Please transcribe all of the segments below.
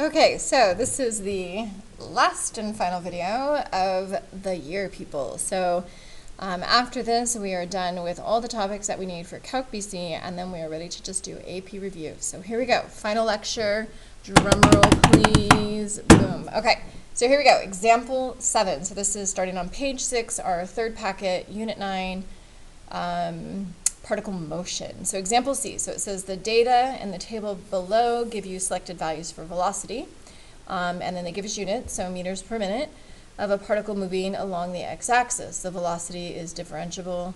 Okay, so this is the last and final video of the year, people. So after this, we are done with all the topics that we need for Calc BC, and then we are ready to just do AP review. So here we go. Final lecture. Drum roll, please. Boom. Okay, so here we go. Example 7. So this is starting on page 6, our third packet, Unit 9. Particle motion. So example C, so it says the data in the table below give you selected values for velocity, and then they give us units, so meters per minute, of a particle moving along the x-axis. The velocity is a differentiable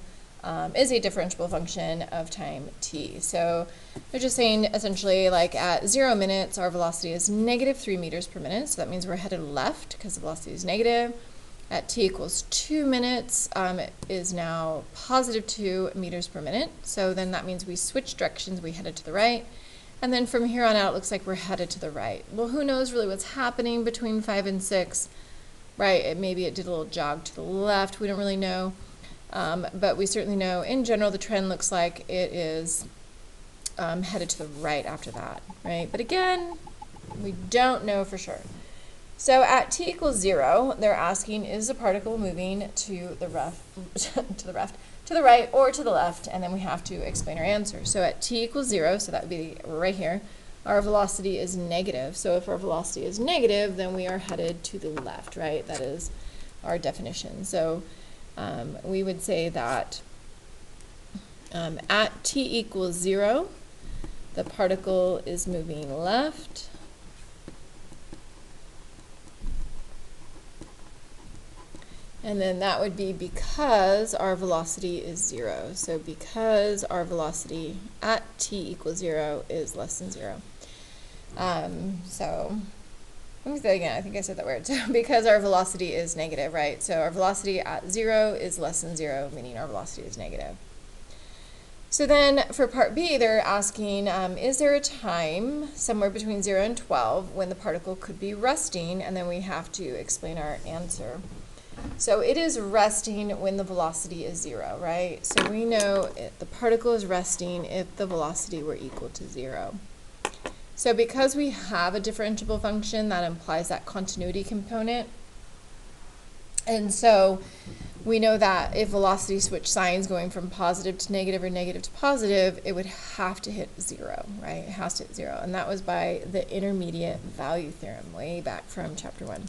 function of time t. So they're just saying essentially like at 0 minutes our velocity is negative 3 meters per minute, so that means we're headed left because the velocity is negative. At t equals 2 minutes, it is now positive 2 meters per minute. So then that means we switch directions, we headed to the right. And then from here on out, it looks like we're headed to the right. Well, who knows really what's happening between 5 and 6, right? Maybe it did a little jog to the left, we don't really know. But we certainly know in general the trend looks like it is headed to the right after that, right? But again, we don't know for sure. So at t equals 0, they're asking, is the particle moving to the right or to the left? And then we have to explain our answer. So at t equals 0, so that would be right here, our velocity is negative. So if our velocity is negative, then we are headed to the left, right? That is our definition. So we would say that at t equals 0, the particle is moving left. And then that would be because our velocity is 0. So because our velocity at t equals 0 is less than 0. So let me say that again. I think I said that weird. So because our velocity is negative, right? So our velocity at 0 is less than 0, meaning our velocity is negative. So then for part B, they're asking, is there a time somewhere between 0 and 12 when the particle could be resting? And then we have to explain our answer. So it is resting when the velocity is 0, right? So we know the particle is resting if the velocity were equal to 0. So because we have a differentiable function, that implies that continuity component. And so we know that if velocity switched signs going from positive to negative or negative to positive, it would have to hit 0, right? It has to hit 0. And that was by the intermediate value theorem way back from chapter 1.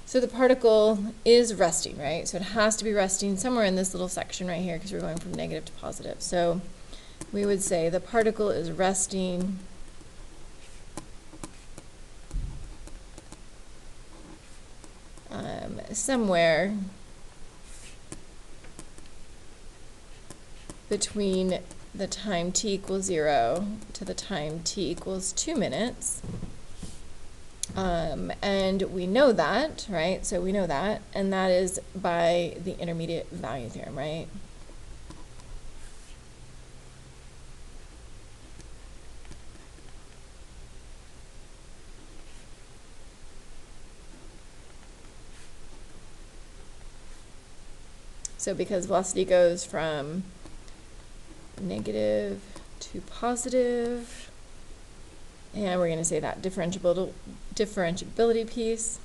So the particle is resting, right? So it has to be resting somewhere in this little section right here because we're going from negative to positive. So we would say the particle is resting somewhere between the time t equals 0 to the time t equals 2 minutes. And we know that, right? So we know that, and that is by the intermediate value theorem, right? So because velocity goes from negative to positive, and we're going to say that differentiability piece.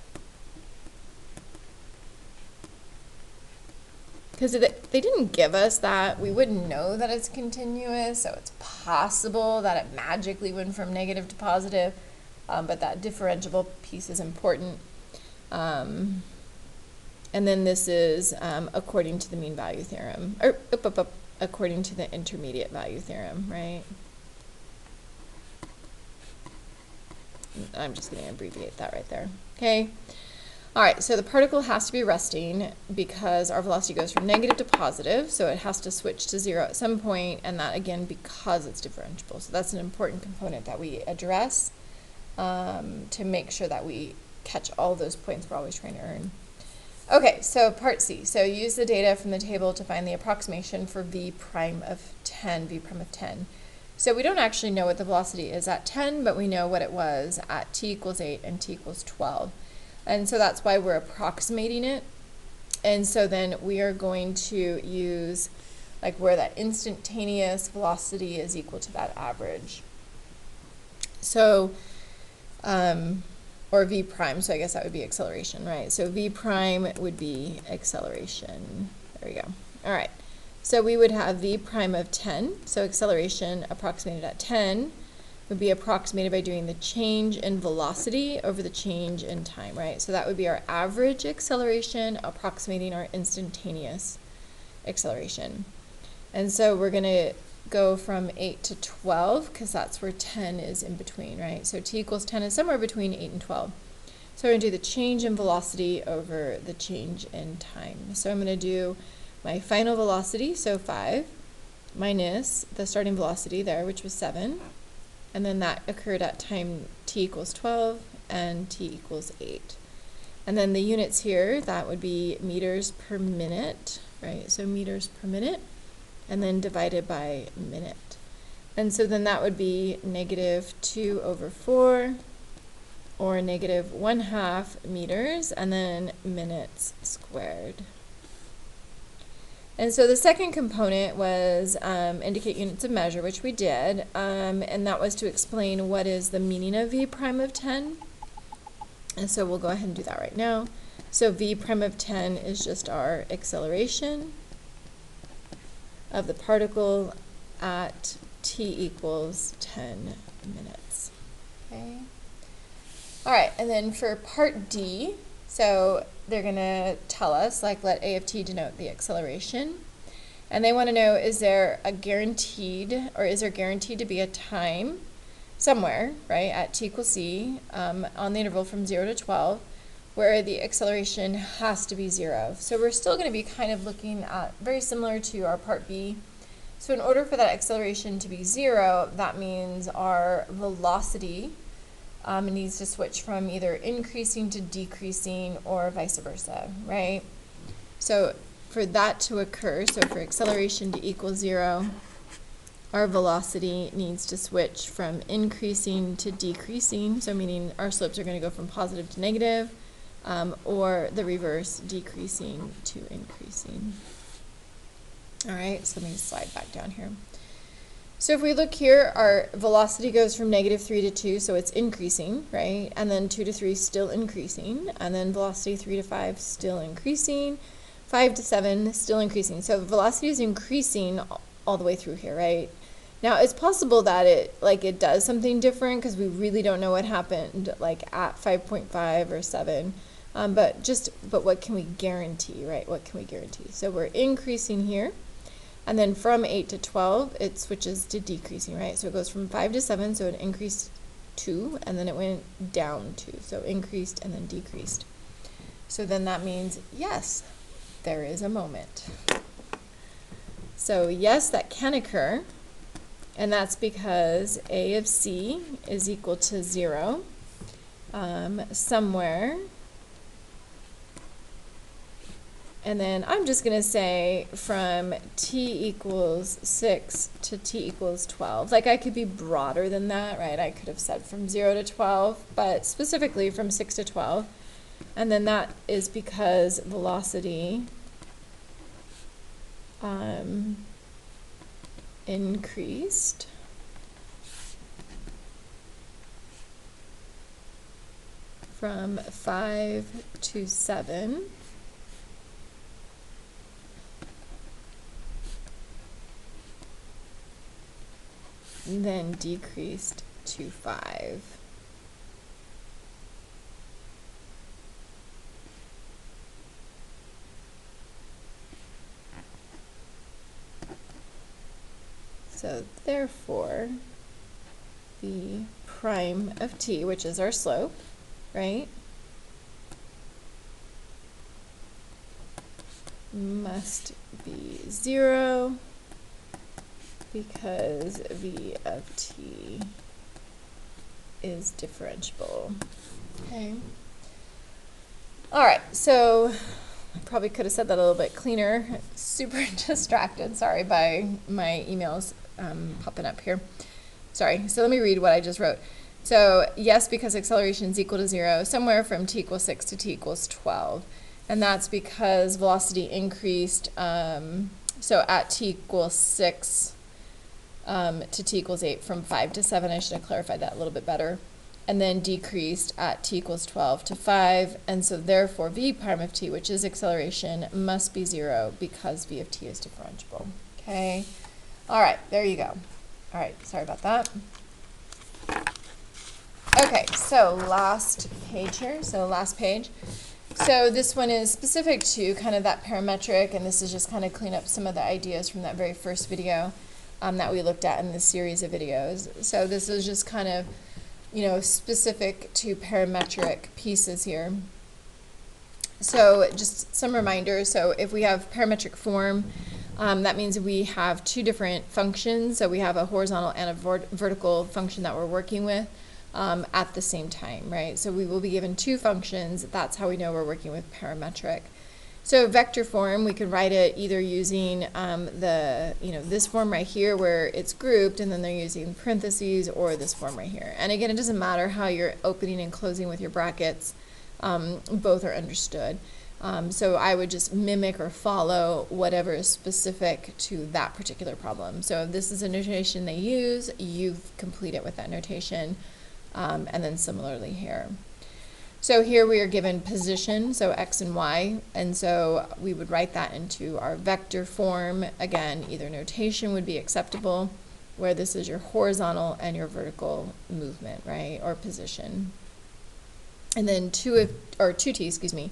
Because if they didn't give us that, we wouldn't know that it's continuous, so it's possible that it magically went from negative to positive, but that differentiable piece is important. And then this is according to the mean value theorem, or according to the intermediate value theorem, right? I'm just going to abbreviate that right there. Okay. All right, so the particle has to be resting because our velocity goes from negative to positive, so it has to switch to 0 at some point, and that again because it's differentiable. So that's an important component that we address to make sure that we catch all those points we're always trying to earn. Okay, so part C. So use the data from the table to find the approximation for v prime of 10, v prime of 10. So we don't actually know what the velocity is at 10, but we know what it was at t equals 8 and t equals 12. And so that's why we're approximating it. And so then we are going to use like where that instantaneous velocity is equal to that average. So or v prime, so I guess that would be acceleration, right? So v prime would be acceleration. There we go. All right. So we would have v prime of 10, so acceleration approximated at 10 would be approximated by doing the change in velocity over the change in time, right? So that would be our average acceleration approximating our instantaneous acceleration. And so we're going to go from 8 to 12 because that's where 10 is in between, right? So t equals 10 is somewhere between 8 and 12. So we're going to do the change in velocity over the change in time. So I'm going to do my final velocity, so 5, minus the starting velocity there, which was 7. And then that occurred at time t equals 12 and t equals 8. And then the units here, that would be meters per minute, right? So meters per minute, and then divided by minute. And so then that would be negative 2 over 4, or negative 1/2 meters, and then minutes squared. And so the second component was indicate units of measure, which we did, and that was to explain what is the meaning of v prime of 10. And so we'll go ahead and do that right now. So v prime of 10 is just our acceleration of the particle at t equals 10 minutes. Okay. All right, and then for part D, so they're going to tell us, like, let A of t denote the acceleration. And they want to know, is there guaranteed to be a time somewhere, right, at t equals c, on the interval from 0 to 12, where the acceleration has to be 0. So we're still going to be kind of looking at very similar to our part B. So in order for that acceleration to be 0, that means our velocity needs to switch from either increasing to decreasing or vice versa, right? So for that to occur, so for acceleration to equal 0, our velocity needs to switch from increasing to decreasing, so meaning our slopes are going to go from positive to negative, or the reverse, decreasing to increasing. All right, so let me slide back down here. So if we look here, our velocity goes from -3 to 2, so it's increasing, right? And then 2 to 3, still increasing. And then velocity 3 to 5, still increasing. 5 to 7, still increasing. So velocity is increasing all the way through here, right? Now, it's possible that it does something different because we really don't know what happened, like at 5.5 or 7. But what can we guarantee, right? What can we guarantee? So we're increasing here. And then from 8 to 12, it switches to decreasing, right? So it goes from 5 to 7, so it increased 2, and then it went down 2. So increased and then decreased. So then that means, yes, there is a moment. So yes, that can occur, and that's because A of C is equal to 0 somewhere. And then I'm just going to say from t equals 6 to t equals 12. Like, I could be broader than that, right? I could have said from 0 to 12, but specifically from 6 to 12. And then that is because velocity increased from 5 to 7. Then decreased to 5. So therefore, the prime of t, which is our slope, right, must be 0. Because v of t is differentiable. Okay. All right, so I probably could have said that a little bit cleaner. Super distracted, sorry, by my emails popping up here. Sorry, so let me read what I just wrote. So yes, because acceleration is equal to 0, somewhere from t equals 6 to t equals 12. And that's because velocity increased, so at t equals 6, to t equals 8 from 5 to 7. I should have clarified that a little bit better. and then decreased at t equals 12 to 5, and so therefore v prime of t, which is acceleration, must be 0 because v of t is differentiable. Okay, all right, there you go. All right, sorry about that. Okay, so last page here, last page. So this one is specific to kind of that parametric, and this is just kind of clean up some of the ideas from that very first video that we looked at in this series of videos. So this is just kind of, you know, specific to parametric pieces here. So just some reminders. So if we have parametric form, that means we have two different functions. So we have a horizontal and a vertical function that we're working with at the same time, right? So we will be given two functions. That's how we know we're working with parametric. So vector form, we could write it either using this form right here where it's grouped and then they're using parentheses, or this form right here. And again, it doesn't matter how you're opening and closing with your brackets. Both are understood. So I would just mimic or follow whatever is specific to that particular problem. So if this is a notation they use, you complete it with that notation. And then similarly here. So here we are given position, so x and y, and so we would write that into our vector form. Again, either notation would be acceptable, where this is your horizontal and your vertical movement, right, or position. And then 2t, excuse me,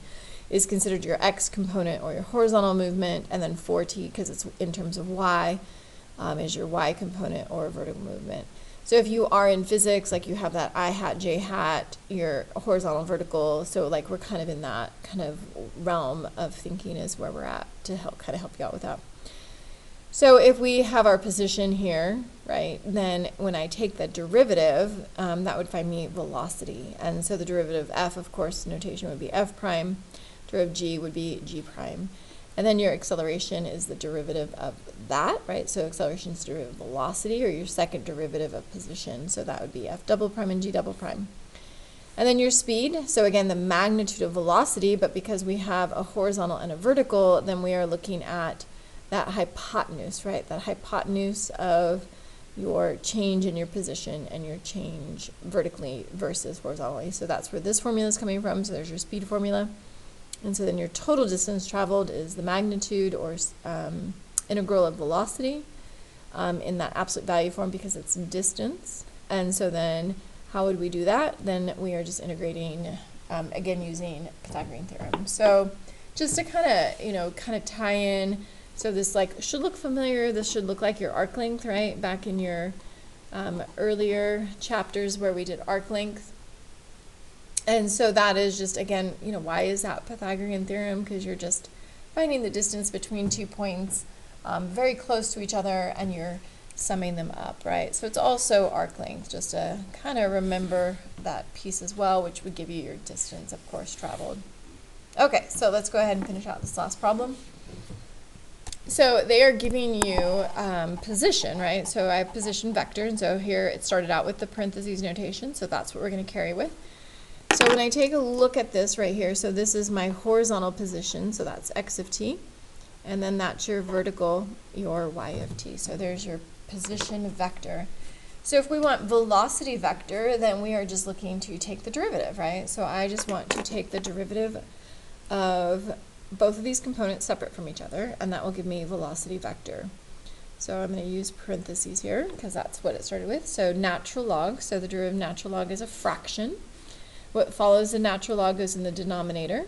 is considered your x component or your horizontal movement, and then 4t, because it's in terms of y, is your y component or vertical movement. So if you are in physics, like you have that I hat, j hat, your horizontal, vertical, so like we're kind of in that kind of realm of thinking is where we're at to kind of help you out with that. So if we have our position here, right, then when I take the derivative, that would find me velocity. And so the derivative of f, of course, notation would be f prime, derivative of g would be g prime. And then your acceleration is the derivative of that, right? So acceleration is the derivative of velocity, or your second derivative of position. So that would be f double prime and g double prime. And then your speed, so again, the magnitude of velocity, but because we have a horizontal and a vertical, then we are looking at that hypotenuse, right? That hypotenuse of your change in your position and your change vertically versus horizontally. So that's where this formula is coming from. So there's your speed formula. And so then your total distance traveled is the magnitude or integral of velocity in that absolute value form because it's distance. And so then how would we do that? Then we are just integrating, again, using Pythagorean theorem. So just to kind of tie in, so this like should look familiar. This should look like your arc length, right? Back in your earlier chapters where we did arc length. And so that is just, again, why is that Pythagorean theorem? Because you're just finding the distance between 2 points very close to each other, and you're summing them up, right? So it's also arc length, just to kind of remember that piece as well, which would give you your distance, of course, traveled. Okay, so let's go ahead and finish out this last problem. So they are giving you position, right? So I have position vector, and so here it started out with the parentheses notation, so that's what we're going to carry with. So when I take a look at this right here, so this is my horizontal position, so that's x of t, and then that's your vertical, your y of t. So there's your position vector. So if we want velocity vector, then we are just looking to take the derivative, right? So I just want to take the derivative of both of these components separate from each other, and that will give me velocity vector. So I'm going to use parentheses here because that's what it started with. So natural log, so the derivative of natural log is a fraction. What follows the natural log goes in the denominator,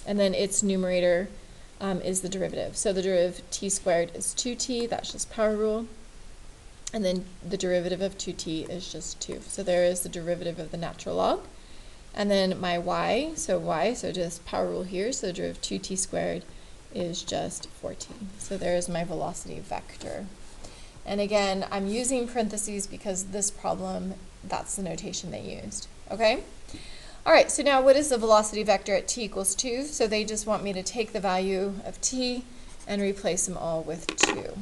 and then its numerator is the derivative. So the derivative of t squared is 2t, that's just power rule, and then the derivative of 2t is just 2. So there is the derivative of the natural log. And then my y, so just power rule here, so the derivative of 2t squared is just 4t. So there is my velocity vector. And again, I'm using parentheses because this problem, that's the notation they used, okay? All right, so now what is the velocity vector at t equals 2? So they just want me to take the value of t and replace them all with 2.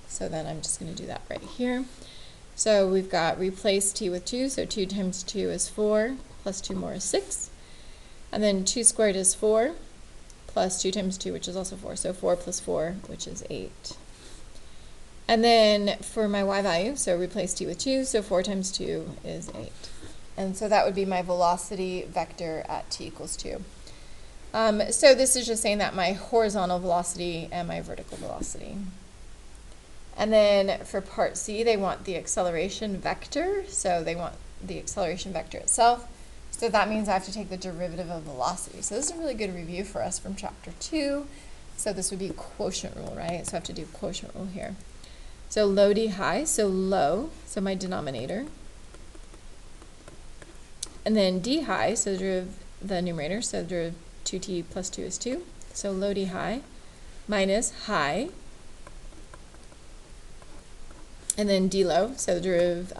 So then I'm just going to do that right here. So we've got replace t with 2, so 2 times 2 is 4, plus 2 more is 6. And then 2 squared is 4, plus 2 times 2, which is also 4. So 4 plus 4, which is 8. And then for my y value, so replace t with 2, so 4 times 2 is 8. And so that would be my velocity vector at t equals 2. So this is just saying that my horizontal velocity and my vertical velocity. And then for part C, they want the acceleration vector. So they want the acceleration vector itself. So that means I have to take the derivative of velocity. So this is a really good review for us from chapter 2. So this would be quotient rule, right? So I have to do quotient rule here. So low d high, so low, so my denominator. And then d high, so the numerator, so derivative 2t plus 2 is 2. So low d high minus high. And then d low, so the derivative,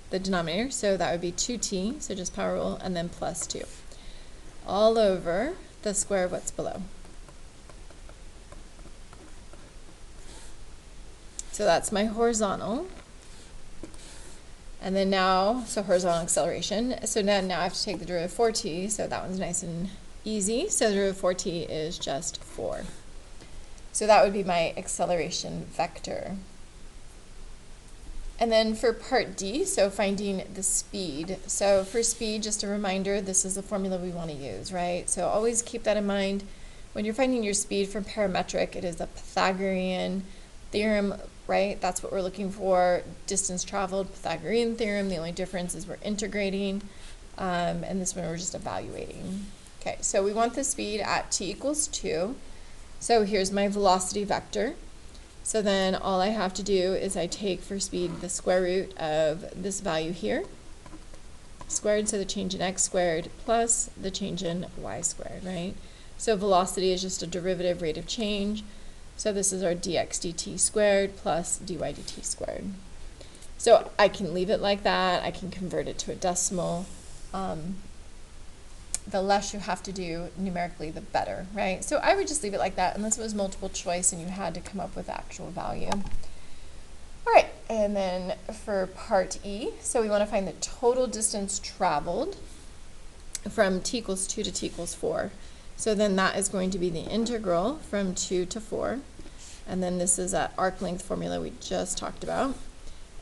the denominator, so that would be 2t, so just power rule, and then plus 2. All over the square of what's below. So that's my horizontal. And then now, so horizontal acceleration. So now I have to take the derivative of 4t, so that one's nice and easy. So the derivative of 4t is just 4. So that would be my acceleration vector. And then for part D, so finding the speed. So for speed, just a reminder, this is the formula we want to use, right? So always keep that in mind. When you're finding your speed from parametric, it is the Pythagorean theorem, right? That's what we're looking for. Distance traveled, Pythagorean theorem. The only difference is we're integrating, and this one we're just evaluating. Okay, so we want the speed at t equals 2. So here's my velocity vector. So then all I have to do is I take for speed the square root of this value here, squared, so the change in x squared plus the change in y squared, right? So velocity is just a derivative rate of change. So this is our dx dt squared plus dy dt squared. So I can leave it like that. I can convert it to a decimal. The less you have to do numerically, the better, right? So I would just leave it like that unless it was multiple choice and you had to come up with the actual value. All right, and then for part E, so we want to find the total distance traveled from t equals 2 to t equals 4. So then that is going to be the integral from 2 to 4. And then this is that arc length formula we just talked about.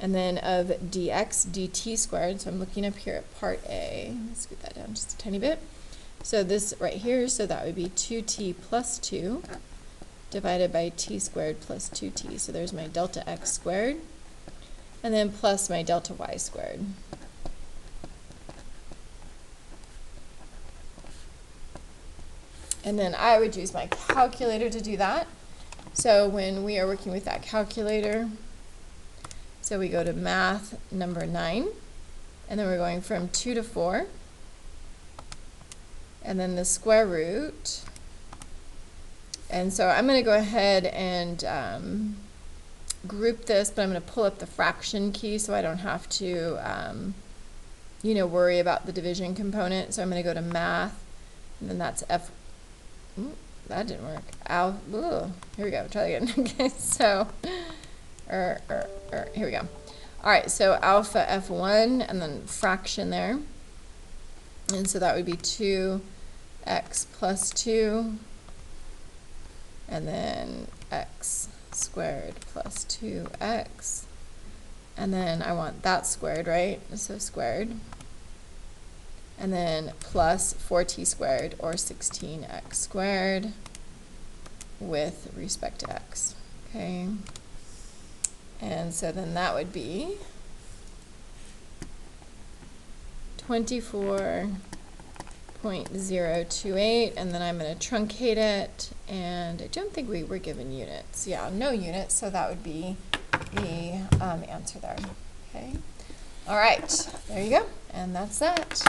And then of dx dt squared, so I'm looking up here at part A. Let's scoot that down just a tiny bit. So this right here, so that would be 2t plus 2 divided by t squared plus 2t. So there's my delta x squared, and then plus my delta y squared. And then I would use my calculator to do that. So when we are working with that calculator, so we go to math number 9, and then we're going from 2 to 4, and then the square root. And so I'm going to go ahead and group this, but I'm going to pull up the fraction key so I don't have to, worry about the division component. So I'm going to go to math, and then that's f. Ooh, that didn't work. Ow. Ooh. Here we go. Try that again. Okay, so. Here we go. All right, so alpha f1 and then fraction there. And so that would be 2x plus 2 and then x squared plus 2x. And then I want that squared, right? So squared. And then plus 4t squared or 16x squared with respect to x. Okay. And so then that would be 24.028, and then I'm going to truncate it, and I don't think we were given units. Yeah, no units, so that would be the answer there. Okay. All right, there you go, and that's that.